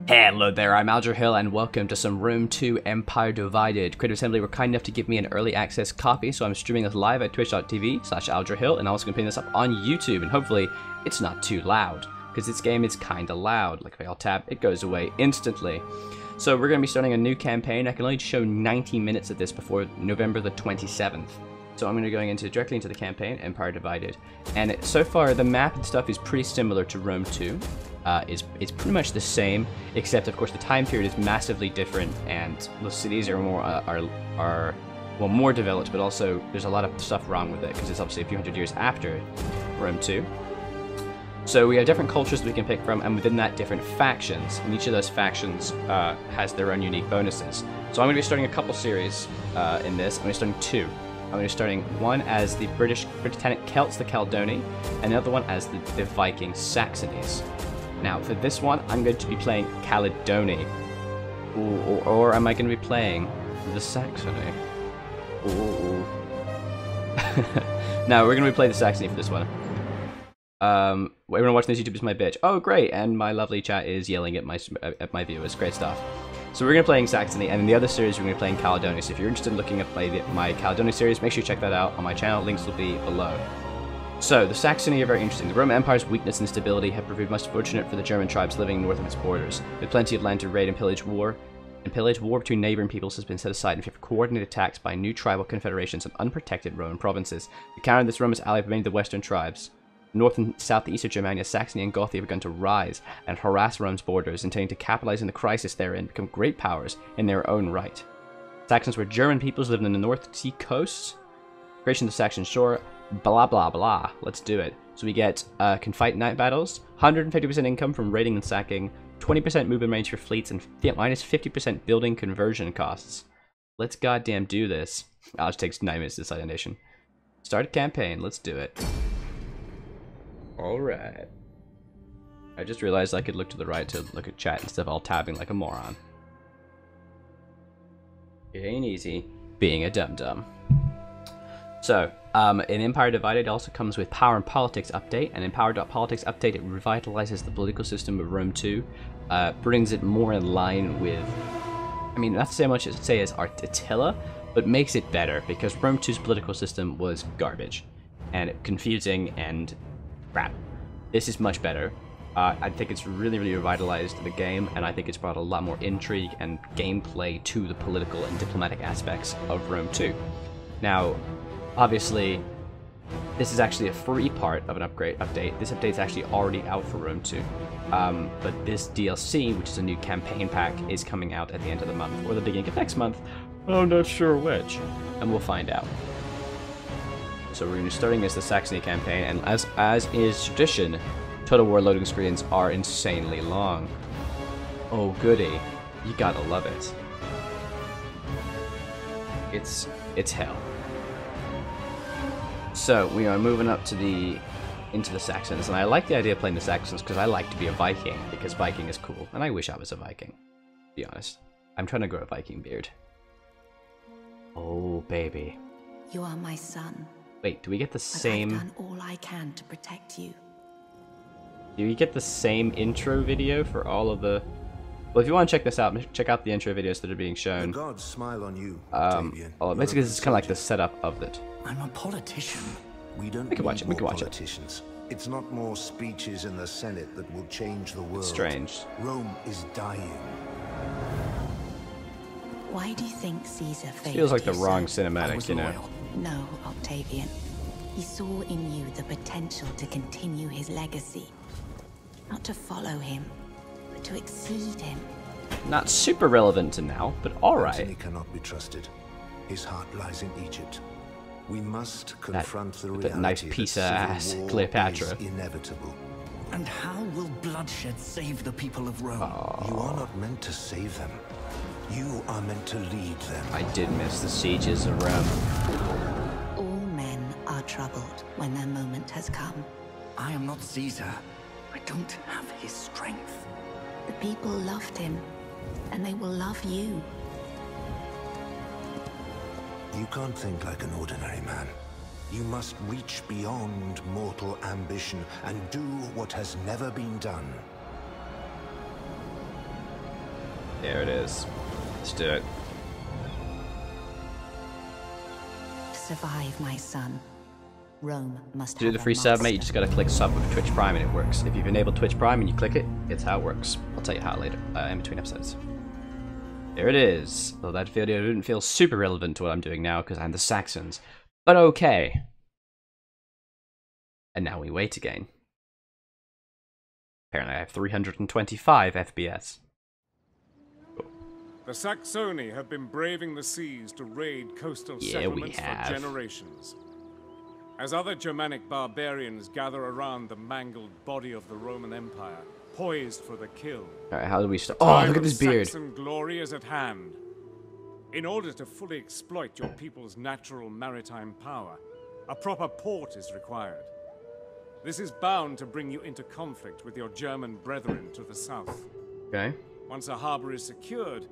Hello there, I'm Aldrahill and welcome to some Rome 2 Empire Divided. Creative Assembly were kind enough to give me an early access copy, so I'm streaming this live at twitch.tv/Aldrahill, and I'm also going to put this up on YouTube, and hopefully it's not too loud, because this game is kinda loud. Like if I alt-tab, it goes away instantly. So we're going to be starting a new campaign. I can only show 90 minutes of this before November the 27th. So I'm going to be going directly into the campaign, Empire Divided. And so far, the map and stuff is pretty similar to Rome 2. It's pretty much the same, except of course the time period is massively different, and the cities are more developed, but also there's a lot of stuff wrong with it because it's obviously a few hundred years after Rome 2. So we have different cultures that we can pick from, and within that, different factions, and each of those factions has their own unique bonuses. So I'm going to be starting a couple series in this. I'm going to be starting two. I'm going to be starting one as the Britannic Celts, the Caledoni, and another one as the Viking Saxonis. Now, for this one, I'm going to be playing Caledoni. Or am I going to be playing the Saxony? Ooh. No, we're going to be playing the Saxony for this one. Everyone watching this YouTube is my bitch. Oh, great, and my lovely chat is yelling at my viewers. Great stuff. So we're going to be playing Saxony, and in the other series, we're going to be playing Caledoni. So if you're interested in looking at my Caledoni series, make sure you check that out on my channel. Links will be below. So, the Saxony are very interesting. The Roman Empire's weakness and instability have proved most fortunate for the German tribes living north of its borders. With plenty of land to raid and pillage, war between neighboring peoples has been set aside in favor of coordinated attacks by new tribal confederations of unprotected Roman provinces. To counter this, Rome has allied many of the western tribes. North and southeast of Germania, Saxony and Gothia have begun to rise and harass Rome's borders, intending to capitalize on the crisis therein and become great powers in their own right. Saxons were German peoples living in the North Sea coasts. Creation of the Saxon shore. Blah blah blah. Let's do it. So we get can fight night battles, 150% income from raiding and sacking, 20% movement range for fleets, and minus 50% building conversion costs. Let's goddamn do this. Oh, it takes 9 minutes to decide a nation. Start a campaign. Let's do it. All right. I just realized I could look to the right to look at chat instead of all tabbing like a moron. It ain't easy being a dum-dum. So, in Empire Divided also comes with Power and Politics Update, and in Power.Politics Update it revitalizes the political system of Rome 2, brings it more in line with, I mean, not so much as say as Attila, but makes it better, because Rome 2's political system was garbage, and confusing, and crap. This is much better. I think it's really revitalized the game, and I think it's brought a lot more intrigue and gameplay to the political and diplomatic aspects of Rome 2. Now, obviously, this is actually a free part of an update. This update's actually already out for Rome 2. But this DLC, which is a new campaign pack, is coming out at the end of the month, or the beginning of next month. I'm not sure which. And we'll find out. So we're going to be starting as the Saxony campaign, and as is tradition, Total War loading screens are insanely long. Oh goody. You gotta love it. It's hell. So, we are moving up to into the Saxons, and I like the idea of playing the Saxons because I like to be a Viking, because Viking is cool, and I wish I was a Viking, to be honest. I'm trying to grow a Viking beard. Oh, baby. You are my son. Wait, do we get the same... I've done all I can to protect you. Do we get the same intro video for all of the... Well, if you want to check this out, check out the intro videos that are being shown. The gods smile on you, basically, this is kind of like the setup of it. I'm a politician. We don't We can watch it. We can watch politicians. It's not more speeches in the Senate that will change the world. Strange. Rome is dying. Why do you think Caesar favored Feels like the his wrong son? cinematic, you know. No, Octavian. He saw in you the potential to continue his legacy. Not to follow him, but to exceed him. Not super relevant to now, but alright. Antony cannot be trusted. His heart lies in Egypt. We must confront the reality that nice piece of ass Cleopatra. Is inevitable. And how will bloodshed save the people of Rome? You are not meant to save them. You are meant to lead them. I did miss the sieges of Rome. All men are troubled when their moment has come. I am not Caesar. I don't have his strength. The people loved him, and they will love you. You can't think like an ordinary man. You must reach beyond mortal ambition and do what has never been done. There it is. Let's do it. Survive, my son. Rome must To do have the a free sub, mate, you master. just gotta click sub with Twitch Prime and it works. If you've enabled Twitch Prime and you click it, it's how it works. I'll tell you how later, in between episodes. There it is. Well, that video didn't feel super relevant to what I'm doing now because I'm the Saxons. But okay. And now we wait again. Apparently I have 325 FPS. The Saxoni have been braving the seas to raid coastal settlements for generations. As other Germanic barbarians gather around the mangled body of the Roman Empire, poised for the kill. Alright, how do we start? Oh, look at this beard. Saxon glory is at hand. In order to fully exploit your people's natural maritime power, a proper port is required. This is bound to bring you into conflict with your German brethren to the south. Okay. Once a harbor is secured,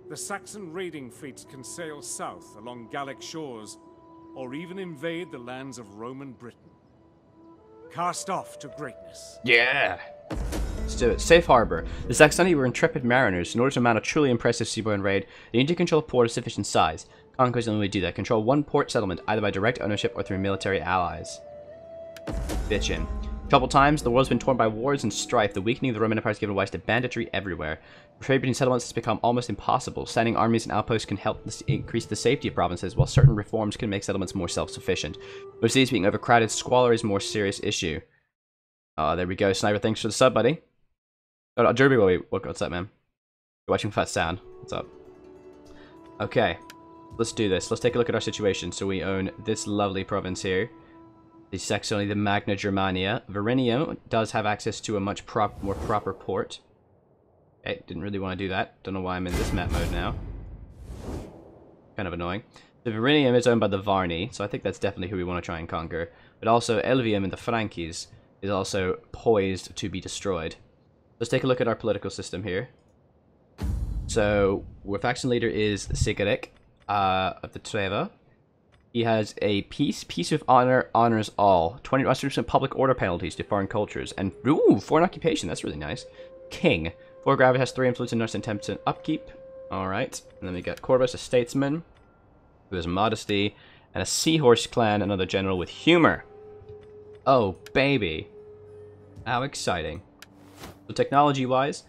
the Saxon raiding fleets can sail south along Gallic shores, or even invade the lands of Roman Britain. Cast off to greatness. Yeah! Let's do it. Safe harbor. The Saxoni were intrepid mariners. In order to mount a truly impressive seaborne raid, they need to control a port of sufficient size. Conquest is the only way to do that. Control one port settlement, either by direct ownership or through military allies. Bitchin'. Troubled times, the world's been torn by wars and strife. The weakening of the Roman Empire has given rise to banditry everywhere. Trade between settlements has become almost impossible. Sending armies and outposts can help increase the safety of provinces, while certain reforms can make settlements more self-sufficient. Most cities being overcrowded, squalor is a more serious issue. There we go. Sniper, thanks for the sub, buddy. Oh, Derby, what's up, man? You're watching Fat Sound. What's up? Okay. Let's do this. Let's take a look at our situation. So we own this lovely province here. The Saxony, the Magna Germania. Verinium does have access to a much more proper port. Okay, didn't really want to do that. Don't know why I'm in this map mode now. Kind of annoying. The Verinium is owned by the Varni, so I think that's definitely who we want to try and conquer. But also, Elvium and the Frankies is also poised to be destroyed. Let's take a look at our political system here. So, our faction leader is Sigurd of the Treva. He has a peace. Peace with honor honors all. 20% public order penalties to foreign cultures. And, ooh, foreign occupation. That's really nice. King. 4 gravity has 3 influence and nurse and 10% upkeep. Alright. And then we got Corvus, a statesman, who has modesty. And a seahorse clan, another general with humor. Oh, baby. How exciting. So technology-wise,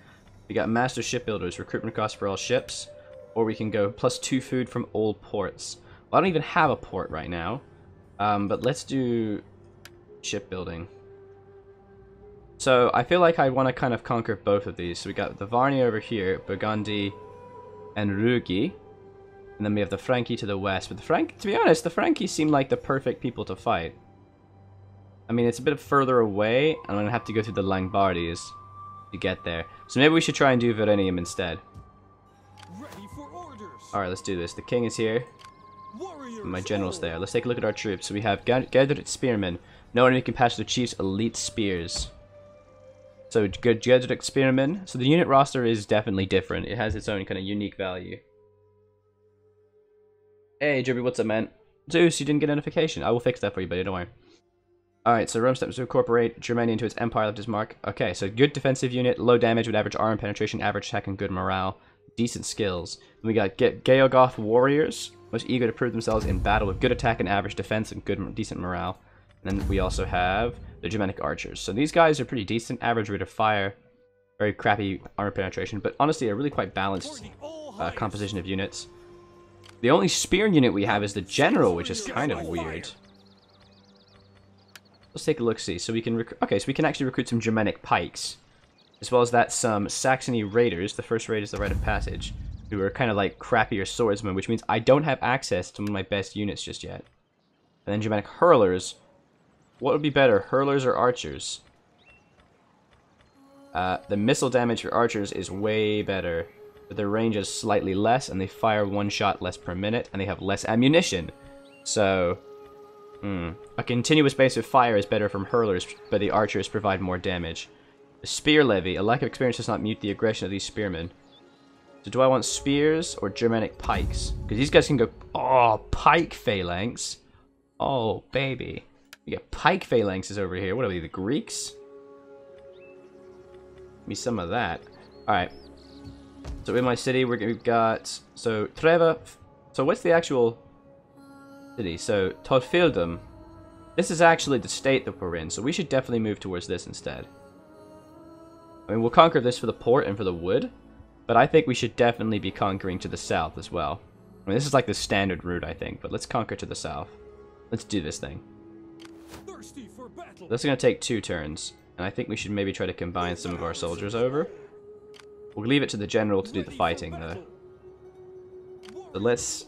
we got master shipbuilders, recruitment costs for all ships. Or we can go +2 food from old ports. Well, I don't even have a port right now, but let's do shipbuilding. So I feel like I want to kind of conquer both of these. So we got the Varni over here, Burgundy, and Rugi, and then we have the Frankie to the west. But to be honest, the Frankies seem like the perfect people to fight. I mean, it's a bit further away, and I'm gonna have to go through the Langbardis to get there. So maybe we should try and do Verinium instead. Ready for orders. All right, let's do this. The king is here. Warriors, My general's there. Let's take a look at our troops. So we have gathered spearmen. No enemy can pass the chief's elite spears. So gathered spearmen. So the unit roster is definitely different. It has its own kind of unique value. Hey, Jerby, what's up, man? Zeus, you didn't get a notification. I will fix that for you, buddy. Don't worry. Alright, so Rome steps to incorporate Germania into its empire left his mark. Okay, so good defensive unit, low damage with average armor penetration, average attack, and good morale. Decent skills. Then we got Geogoth warriors, most eager to prove themselves in battle with good attack and average defense and decent morale. And then we also have the Germanic archers. So these guys are pretty decent, average rate of fire, very crappy armor penetration, but honestly a really quite balanced composition of units. The only spear unit we have is the general, which is kind of weird. Let's take a look-see. So we can so we can actually recruit some Germanic pikes, as well as that some Saxony raiders. The first raid is the rite of passage, who are kind of like crappier swordsmen, which means I don't have access to one of my best units just yet. And then Germanic hurlers. What would be better, hurlers or archers? The missile damage for archers is way better, but their range is slightly less, and they fire 1 shot less per minute, and they have less ammunition. So, a continuous base of fire is better from hurlers, but the archers provide more damage. The spear levy. A lack of experience does not mute the aggression of these spearmen. So do I want spears or Germanic pikes? Because these guys can go... Oh, pike phalanx. Oh, baby. We got pike phalanxes over here. What are we, the Greeks? Give me some of that. Alright. So in my city, we've got... So, Treva... So what's the actual city? So, Torfildum. This is actually the state that we're in, so we should definitely move towards this instead. I mean, we'll conquer this for the port and for the wood, but I think we should definitely be conquering to the south as well. I mean, this is like the standard route, I think, but let's conquer to the south. Let's do this thing. Thirsty for battle. This is going to take 2 turns, and I think we should maybe try to combine some of our soldiers over. We'll leave it to the general to do the fighting, though. So let's...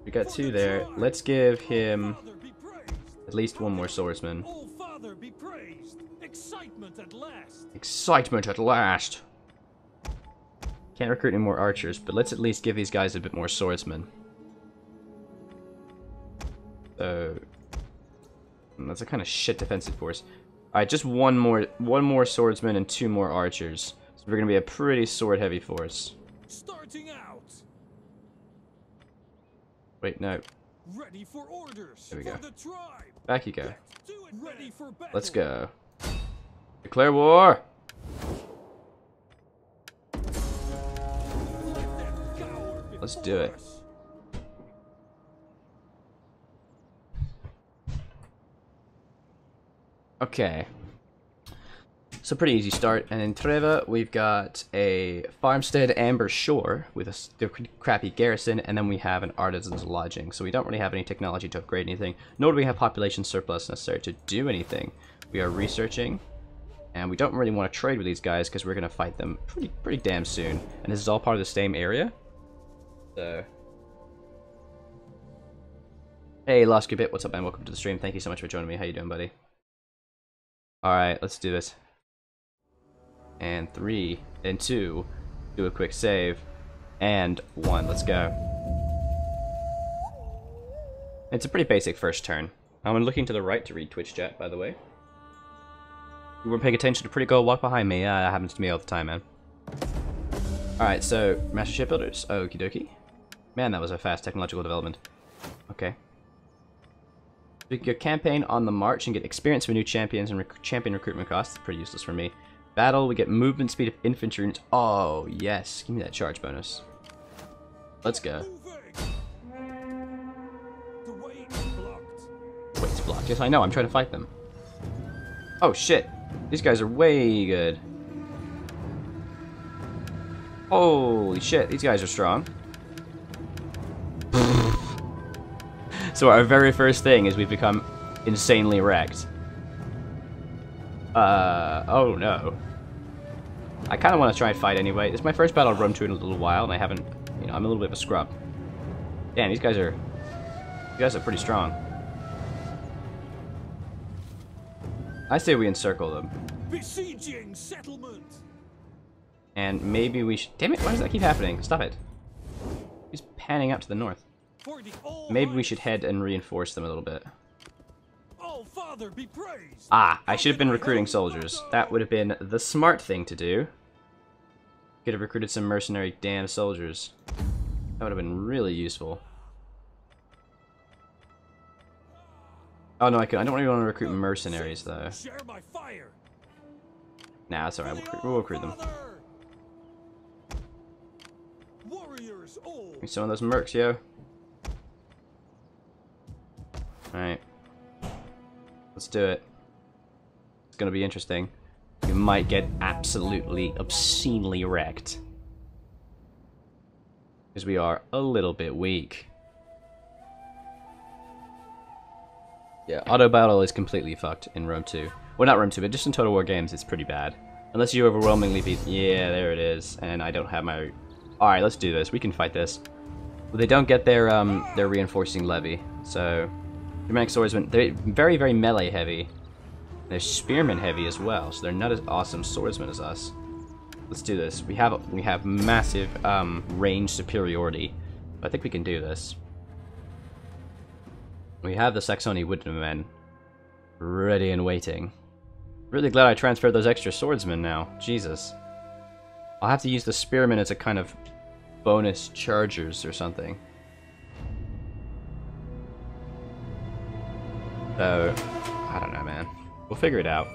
We got 2 there. Let's give him at least 1 more swordsman. Oh, Father, be praised. Excitement at last. Excitement at last! Can't recruit any more archers, but let's at least give these guys a bit more swordsmen. So... That's a kind of shit defensive force. Alright, just one more swordsman and 2 more archers. So we're gonna be a pretty sword-heavy force. Starting out. Wait, no. Ready for orders. There we go. For the tribe. Back you go. Do it. Ready for battle. Let's go. Declare war! Let them cower Let's before do it. us. Okay. So pretty easy start, and in Treva we've got a farmstead Amber Shore with a crappy garrison, and then we have an artisan's lodging. So we don't really have any technology to upgrade anything, nor do we have population surplus necessary to do anything. We are researching, and we don't really want to trade with these guys because we're going to fight them pretty damn soon. And this is all part of the same area. So... Hey, Loskubit, what's up, man? Welcome to the stream. Thank you so much for joining me. How you doing, buddy? Alright, let's do this. And 3, and 2, do a quick save, and 1, let's go. It's a pretty basic first turn. I'm looking to the right to read Twitch chat, by the way. You weren't paying attention to pretty go walk behind me. Yeah, that happens to me all the time, man. Alright, so, Master Shipbuilders. Okie dokie. Man, that was a fast technological development. Okay. We can go campaign on the march and get experience for new champions and champion recruitment costs. Pretty useless for me. Battle, we get movement speed of infantry units. Oh, yes. Give me that charge bonus. Let's go. The way is blocked. Wait, it's blocked. Yes, I know. I'm trying to fight them. Oh, shit. These guys are way good. Holy shit. These guys are strong. So our very first thing is we've become insanely wrecked. Oh no. I kind of want to try and fight anyway. This is my first battle I've run to in a little while, and I haven't, you know, I'm a little bit of a scrub. Damn, these guys are pretty strong. I say we encircle them. Besieging settlement. And maybe we should, damn it, why does that keep happening? Stop it. He's panning out to the north. Maybe we should head and reinforce them a little bit. Oh, Father, be praised. Ah, I should have been recruiting soldiers. That would have been the smart thing to do. Could have recruited some mercenary damn soldiers. That would have been really useful. Oh no, I don't really want to recruit mercenaries though. Share my fire. Nah, that's alright. We'll recruit them. Warriors, all. Give me some of those mercs, yo. Alright. Let's do it. It's gonna be interesting. We might get absolutely obscenely wrecked. Because we are a little bit weak. Yeah, auto battle is completely fucked in Rome 2. Well, not Rome 2, but just in Total War games, it's pretty bad. Unless you overwhelmingly beat... Yeah, there it is. And I don't have my... Alright, let's do this. We can fight this. Well, they don't get their reinforcing levy. So, Germanic swordsmen, they're very, very melee heavy. They're spearmen heavy as well, so they're not as awesome swordsmen as us. Let's do this. We have massive range superiority. But I think we can do this. We have the Saxoni woodmen ready and waiting. Really glad I transferred those extra swordsmen now. Jesus. I'll have to use the spearmen as a kind of bonus chargers or something. So, I don't know, man. We'll figure it out.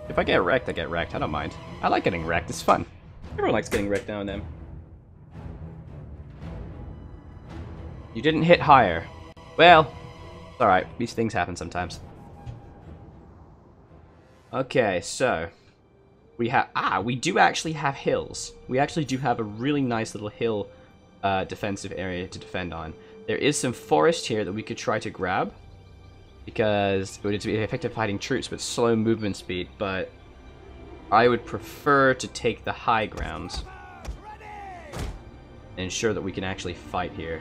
If I get wrecked, I get wrecked. I don't mind. I like getting wrecked. It's fun. Everyone likes getting wrecked now and then. You didn't hit higher. Well, it's alright. These things happen sometimes. Okay, so we do actually have hills. We actually do have a really nice little hill defensive area to defend on. There is some forest here that we could try to grab, because it would be effective fighting troops with slow movement speed, but I would prefer to take the high ground and ensure that we can actually fight here.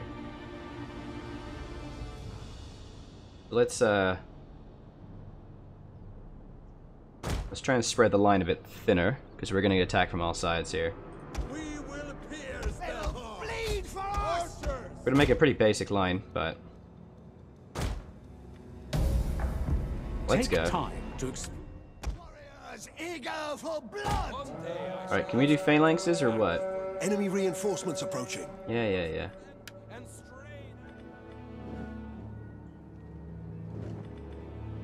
Let's try and spread the line a bit thinner, because we're going to get attacked from all sides here. We're going to make a pretty basic line, but let's go. Alright, can we do phalanxes or what? Enemy reinforcements approaching. Yeah.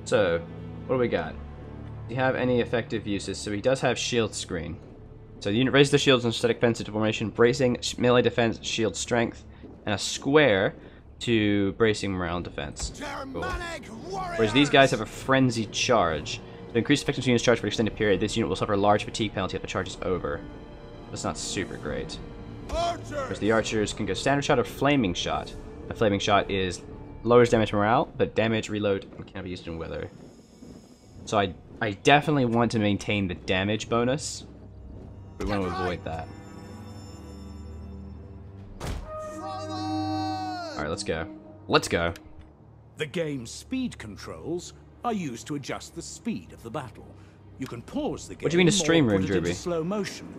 So, what do we got? Do you have any effective uses? So he does have shield screen. So the unit raises the shields in static defensive formation, bracing, melee defense, shield strength, and a square to bracing morale and defense. Cool. Whereas these guys have a frenzied charge. To increase effective unit's charge for an extended period, this unit will suffer a large fatigue penalty if the charge is over. That's not super great. Whereas the archers can go standard shot or flaming shot. A flaming shot is lowers damage morale, but damage reload cannot be used in weather. So I definitely want to maintain the damage bonus. We want to avoid that. Alright, let's go. Let's go. The game's speed controls are used to adjust the speed of the battle. You can pause the game. What do you mean a stream room, or put it into Derby? slow motion.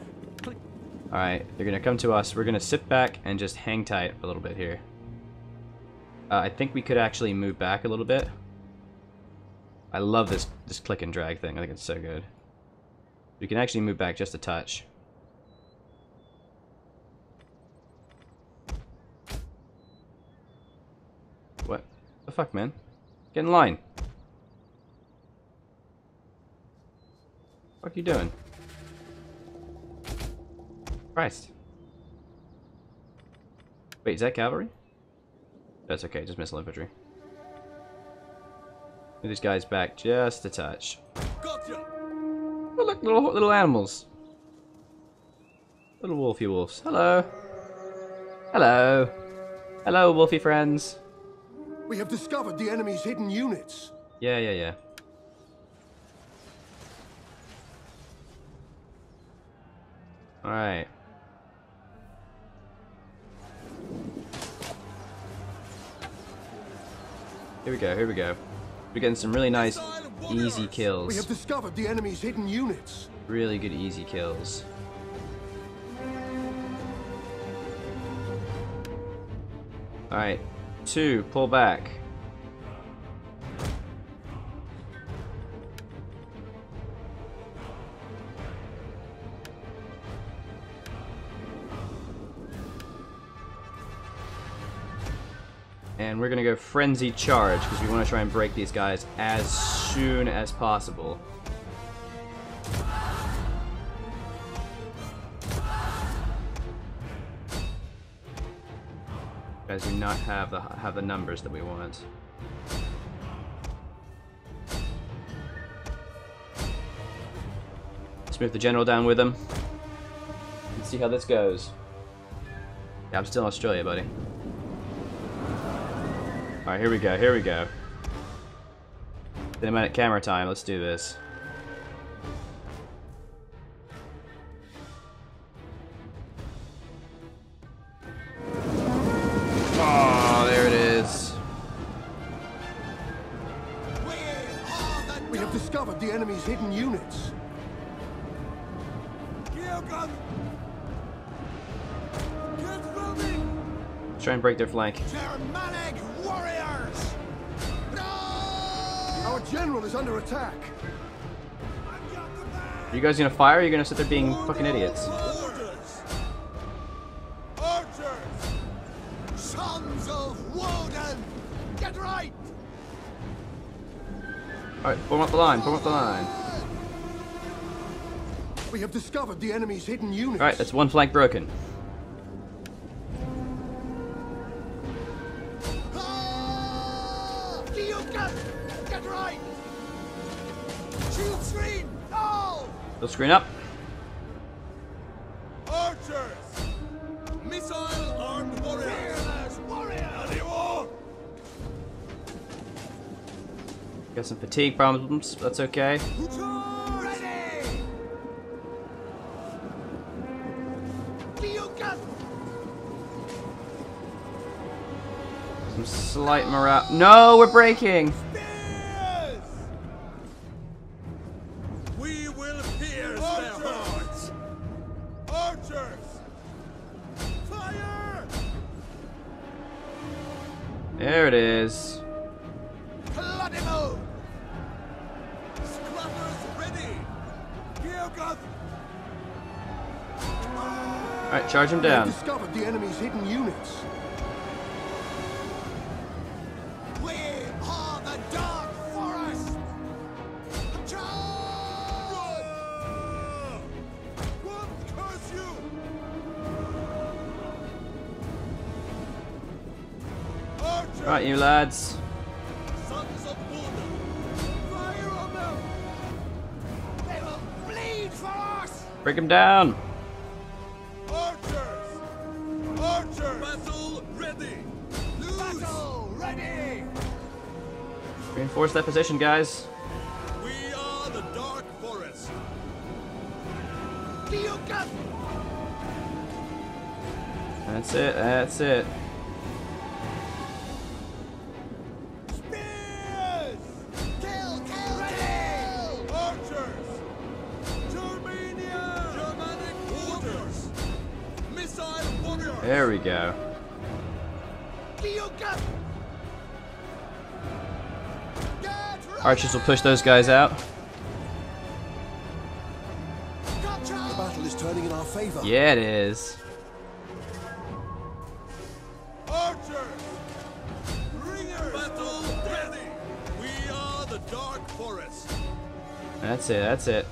Alright, they're gonna come to us. We're gonna sit back and just hang tight a little bit here. I think we could actually move back a little bit. I love this click and drag thing. I think it's so good. We can actually move back just a touch. What the fuck, man? Get in line. What are you doing? Christ. Wait, is that cavalry? That's okay, just missile infantry. Move these guys back just a touch. Gotcha. Oh look, little animals. Little wolfy wolves. Hello. Hello. Hello, wolfy friends. We have discovered the enemy's hidden units. Yeah. Alright. Here we go. We're getting some really nice, easy kills. We have discovered the enemy's hidden units. Really good, easy kills. Alright. 2, pull back. And we're gonna go frenzy charge because we want to try and break these guys as soon as possible. Guys do not have the numbers that we want. Let's move the general down with him. Let's see how this goes. Yeah, I'm still in Australia, buddy. Alright, here we go. Cinematic camera time, let's do this. Oh, there it is. We have discovered the enemy's hidden units. Let's try and break their flank. Germanic warriors! Our general is under attack. Are you guys gonna fire or are you gonna sit there being fucking idiots? Archers! Sons of Woden! Get right! Alright, form up the line, We have discovered the enemy's hidden units. Alright, that's one flank broken. right! Shield screen! All! Still screen up. Archers! Missile armed warriors! Fearless warriors! Anyone? Got some fatigue problems, but that's okay. Ready! Gyugas! Some slight morale. No, we're breaking! Spears! We will pierce their hearts! Archers! Fire! There it is. Vladimir! Scrubbers ready! Gyugas! Alright, charge him down. Discovered the enemy's hidden units. We are the Dark Forest! Charge! What curse you? Archers! Right, you lads. Sons of Buddha! Fire on them! They will bleed for us! Break him down. Archers! Archers! Battle ready! Battle ready! Reinforce that position, guys. We are the Dark Forest! Gyugas! That's it, that's it. Spears! Kill! Kill! Ready! Archers! Germania! Germanic warriors! Missile warriors! There we go. Gyugas! Get ready! Archers will push those guys out. Gotcha! The battle is turning in our favor. Yeah, it is. Archers! Ringers! Battle ready! We are the Dark Forest! That's it, that's it.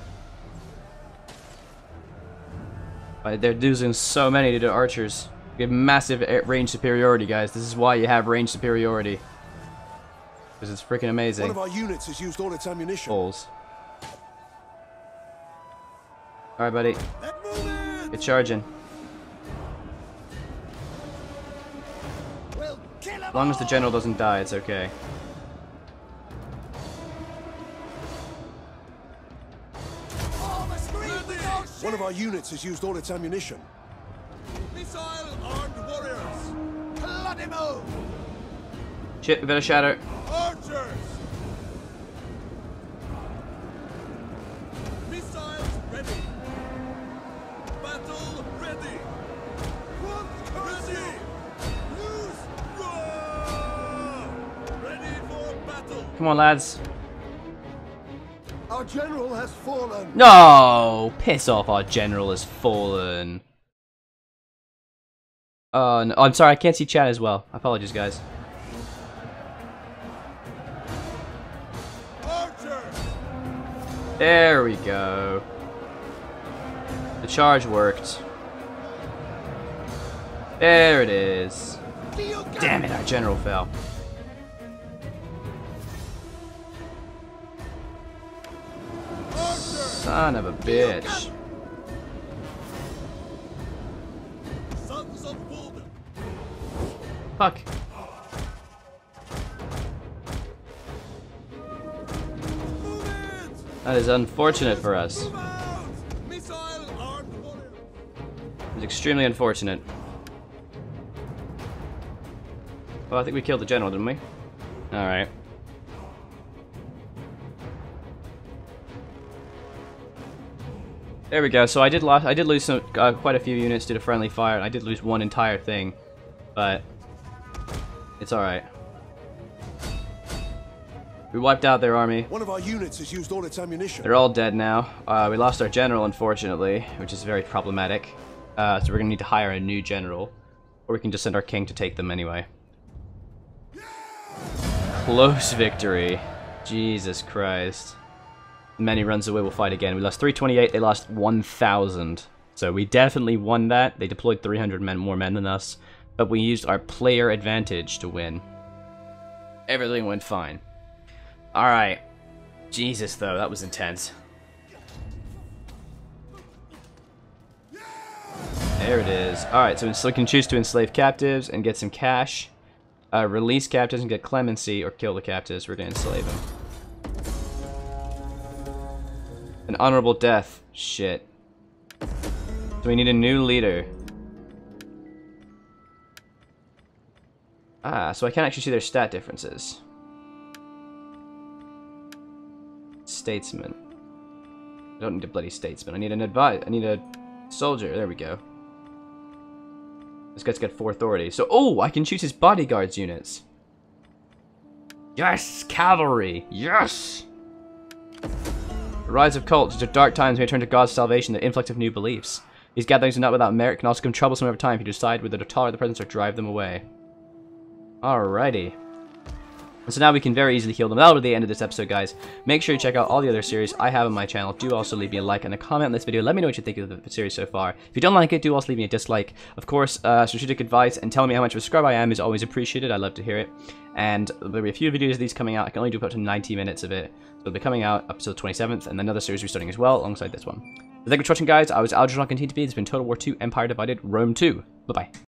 They're losing so many to the archers. We have massive range superiority, guys. This is why you have range superiority. Because it's freaking One amazing. of our units has used all its ammunition. Balls. Alright, buddy. Let's move it! Get charging. We'll kill 'em As long as the all! general doesn't die, it's okay. On the street with no shit! One of our units has used all its ammunition. Missile armed warriors! Vladimir! Shit, we better shatter. Archers! Missiles ready! Battle ready! What ready! Loose! Roar! Ready for battle! Come on, lads. Our general has fallen. No! Piss off, our general has fallen. No, I'm sorry, I can't see chat as well. Apologies, guys. Archers! There we go. The charge worked. There it is. Damn it, our general fell. Son of a bitch. Sons of Buddha! Fuck. Move it! That is unfortunate for us. Move out! Missile armed warriors! It's extremely unfortunate. Well, I think we killed the general, didn't we? Alright. There we go. So I did lose some, quite a few units due to friendly fire, and I did lose one entire thing, but it's alright. We wiped out their army. One of our units has used all its ammunition. They're all dead now. We lost our general, unfortunately, which is very problematic. So we're gonna need to hire a new general, or we can just send our king to take them anyway. Close victory. Jesus Christ. Many runs away, we'll fight again. We lost 328, they lost 1,000. So we definitely won that. They deployed 300 more men than us, but we used our player advantage to win. Everything went fine. Alright. Jesus, though, that was intense. There it is. Alright, so we can choose to enslave captives and get some cash. Release captives and get clemency, or kill the captives. We're gonna enslave them. An honorable death. Shit. So we need a new leader. Ah, so I can't actually see their stat differences. Statesman. I don't need a bloody statesman. I need an I need a soldier. There we go. This guy's got 4 authority. So, oh, I can choose his bodyguards units. Yes, cavalry. Yes. The rise of cults. These are dark times may turn to God's salvation, the influx of new beliefs. These gatherings are not without merit, can also become troublesome over time if you decide whether to tolerate the presence or drive them away. Alrighty. And so now we can very easily heal them. That'll be the end of this episode, guys. Make sure you check out all the other series I have on my channel. Do also leave me a like and a comment on this video. Let me know what you think of the series so far. If you don't like it, do also leave me a dislike. Of course, strategic advice and telling me how much of a scrub I am is always appreciated. I love to hear it. And there'll be a few videos of these coming out. I can only do up to 90 minutes of it. So they'll be coming out up to the 27th, and another series we're starting as well, alongside this one. But thank you for watching, guys. I was Aldrahill, continue to be. This has been Total War 2, Empire Divided, Rome 2. Bye-bye.